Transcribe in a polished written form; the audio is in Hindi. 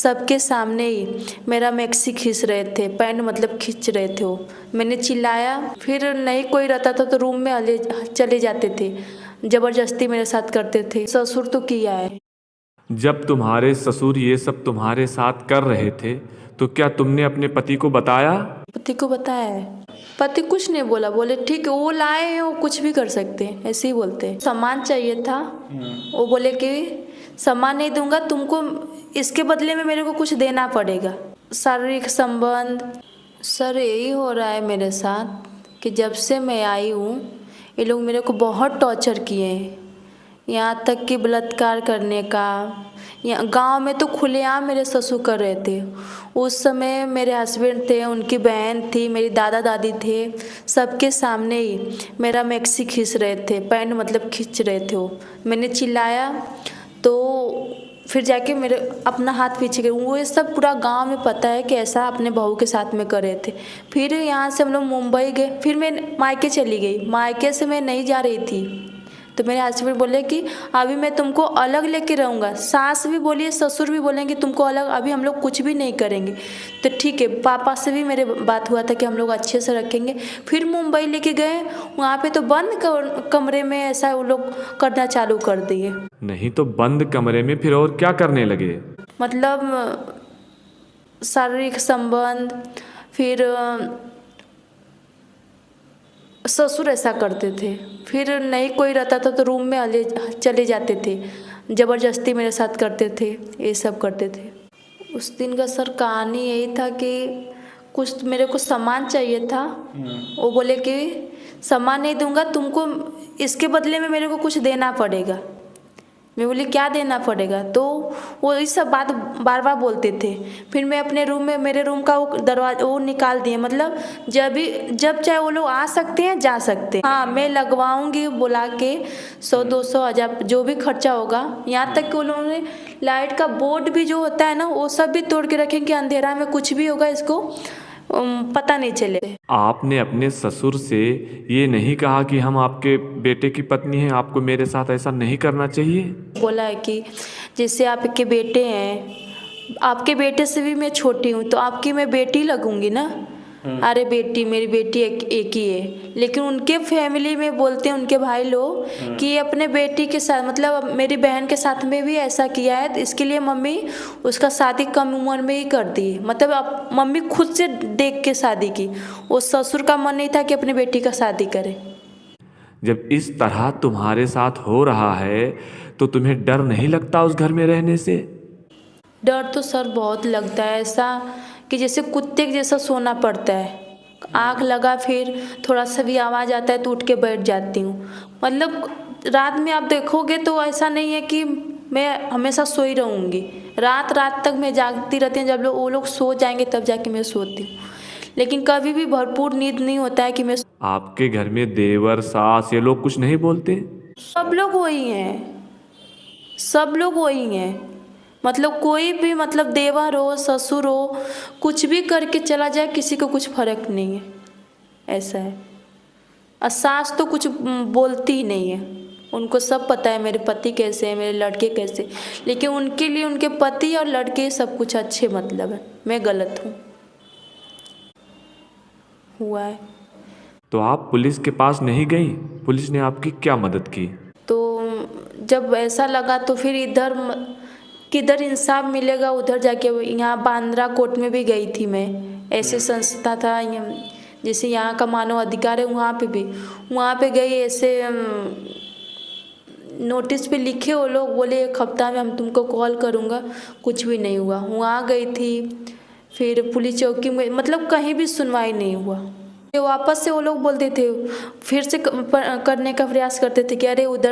सबके सामने ही मेरा मैक्सी खींच रहे थे, पैंट मतलब खींच रहे थे वो। मैंने चिल्लाया, फिर नहीं कोई रहता था तो रूम में चले जाते थे, ज़बरदस्ती मेरे साथ करते थे। ससुर तो किया है। जब तुम्हारे ससुर ये सब तुम्हारे साथ कर रहे थे तो क्या तुमने अपने पति को बताया? पति को बताया है, पति कुछ नहीं बोला, बोले ठीक है वो लाए हैं, वो कुछ भी कर सकते हैं, ऐसे ही बोलते हैं। सामान चाहिए था, वो बोले कि सामान नहीं दूंगा तुमको, इसके बदले में मेरे को कुछ देना पड़ेगा। शारीरिक संबंध सर यही हो रहा है मेरे साथ कि जब से मैं आई हूँ ये लोग मेरे को बहुत टॉर्चर किए हैं, यहाँ तक कि बलात्कार करने का। यहाँ गांव में तो खुलेआम मेरे ससुर कर रहे थे। उस समय मेरे हस्बैंड थे, उनकी बहन थी, मेरी दादा दादी थे, सबके सामने ही मेरा मैक्सी खींच रहे थे, पैंट मतलब खींच रहे थे वो। मैंने चिल्लाया तो फिर जाके मेरे अपना हाथ पीछे कर, वो ये सब पूरा गांव में पता है कि ऐसा अपने बहू के साथ में कर रहे थे। फिर यहाँ से हम लोग मुंबई गए, फिर मैं मायके चली गई। मायके से मैं नहीं जा रही थी तो मेरे हस्बैंड बोले कि अभी मैं तुमको अलग लेके रहूँगा। सास भी बोली, ससुर भी बोलेंगे तुमको अलग, अभी हम लोग कुछ भी नहीं करेंगे। तो ठीक है, पापा से भी मेरे बात हुआ था कि हम लोग अच्छे से रखेंगे। फिर मुंबई लेके गए, वहाँ पे तो बंद कमरे में ऐसा वो लोग करना चालू कर दिए। नहीं तो बंद कमरे में फिर और क्या करने लगे? मतलब शारीरिक संबंध, फिर ससुर ऐसा करते थे। फिर नहीं कोई रहता था तो रूम में चले जाते थे, ज़बरदस्ती मेरे साथ करते थे, ये सब करते थे। उस दिन का सर कहानी यही था कि कुछ मेरे को सामान चाहिए था, वो बोले कि सामान नहीं दूंगा तुमको, इसके बदले में मेरे को कुछ देना पड़ेगा। मैं बोली क्या देना पड़ेगा, तो वो ये सब बात बार बार बोलते थे। फिर मैं अपने रूम में, मेरे रूम का वो दरवाजा वो निकाल दिए, मतलब जब चाहे वो लोग आ सकते हैं जा सकते हैं। हाँ मैं लगवाऊंगी बुला के 100-200 हज़ार जो भी खर्चा होगा। यहाँ तक कि वो लोगों ने लाइट का बोर्ड भी जो होता है ना वो सब भी तोड़ के रखें कि अंधेरा में कुछ भी होगा इसको पता नहीं चले। आपने अपने ससुर से ये नहीं कहा कि हम आपके बेटे की पत्नी हैं, आपको मेरे साथ ऐसा नहीं करना चाहिए? बोला है कि जैसे आपके बेटे हैं, आपके बेटे से भी मैं छोटी हूँ तो आपकी मैं बेटी लगूंगी ना। अरे बेटी, मेरी बेटी एक ही है, लेकिन उनके फैमिली में बोलते हैं उनके भाई लोग कि अपने बेटी के साथ, मतलब मेरी बहन के साथ में भी ऐसा किया है, तो इसके लिए मम्मी उसका शादी कम उम्र में ही कर दी। मतलब अब मम्मी खुद से देख के शादी की, वो ससुर का मन नहीं था कि अपनी बेटी का शादी करे। जब इस तरह तुम्हारे साथ हो रहा है तो तुम्हें डर नहीं लगता उस घर में रहने से? डर तो सर बहुत लगता है, ऐसा कि जैसे कुत्ते के जैसा सोना पड़ता है। आँख लगा फिर थोड़ा सा भी आवाज़ आता है तो उठ के बैठ जाती हूँ। मतलब रात में आप देखोगे तो ऐसा नहीं है कि मैं हमेशा सोई रहूँगी, रात रात तक मैं जागती रहती हूँ। जब वो लोग सो जाएंगे तब जाके मैं सोती हूँ, लेकिन कभी भी भरपूर नींद नहीं होता है कि मैं। आपके घर में देवर सास ये लोग कुछ नहीं बोलते? सब लोग वही हैं, सब लोग वही हैं। मतलब कोई भी, मतलब देवर हो ससुर हो, कुछ भी करके चला जाए किसी को कुछ फर्क नहीं है, ऐसा है। और सास तो कुछ बोलती ही नहीं है, उनको सब पता है मेरे पति कैसे हैं, मेरे लड़के कैसे, लेकिन उनके लिए उनके पति और लड़के सब कुछ अच्छे मतलब है। मैं गलत हूँ, हुआ है। तो आप पुलिस के पास नहीं गई? पुलिस ने आपकी क्या मदद की? तो जब ऐसा लगा तो फिर इधर किधर इंसाफ मिलेगा, उधर जाके यहाँ बांद्रा कोर्ट में भी गई थी मैं। ऐसे संस्था था जैसे यहाँ का मानव अधिकार है, वहाँ पे भी, वहाँ पे गई। ऐसे नोटिस पे लिखे वो लोग, बोले 1 हफ्ता में हम तुमको कॉल करूँगा, कुछ भी नहीं हुआ। वहाँ गई थी, फिर पुलिस चौकी में, मतलब कहीं भी सुनवाई नहीं हुआ। वापस से वो लोग बोलते थे, फिर से करने का प्रयास करते थे कि अरे उधर